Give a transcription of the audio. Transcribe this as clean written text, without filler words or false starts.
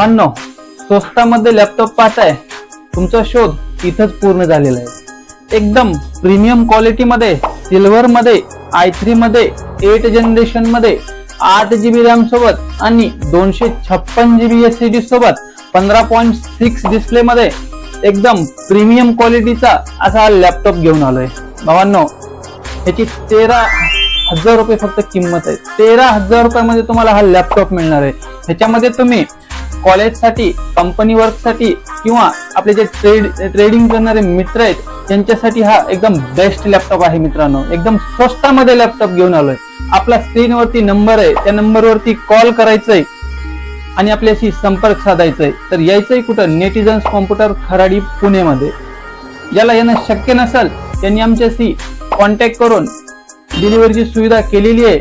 भावांनो, स्वस्तामध्ये लॅपटॉप पाहताय, तुमचा शोध इथंच पूर्ण झालेला आहे। एकदम प्रीमियम क्वालिटी मध्ये, सिल्वर मध्ये, i3 मध्ये, 8 जनरेशन मध्ये, 8 GB रॅम सोबत आणि 256 GB SSD सोबत 15.6 डिस्प्ले मध्ये एकदम प्रीमियम क्वालिटीचा असा लॅपटॉप घेऊन आलोय। भावांनो, याची 13,000 रुपये फक्त किंमत आहे। 13,000 रुपयामध्ये तुम्हाला हा लॅपटॉप मिळणार आहे। ह्याच्यामध्ये तुम्ही कॉलेजसाठी, कंपनी वर्कसाठी किंवा आपले जे ट्रेडिंग करणारे मित्र आहेत त्यांच्यासाठी हा एकदम बेस्ट लॅपटॉप आहे। मित्रांनो, एकदम स्वस्तामध्ये लॅपटॉप घेऊन आलोय। आपला स्क्रीनवरती नंबर आहे, त्या नंबरवरती कॉल करायचंय आणि आपल्याशी संपर्क साधायचाय। तर यायचंय कुठं? नेटिझन्स कॉम्प्युटर खराडी पुणेमध्ये। ज्याला येणं शक्य नसेल त्यांनी आमच्याशी कॉन्टॅक्ट करून डिलिव्हरीची सुविधा केलेली आहे।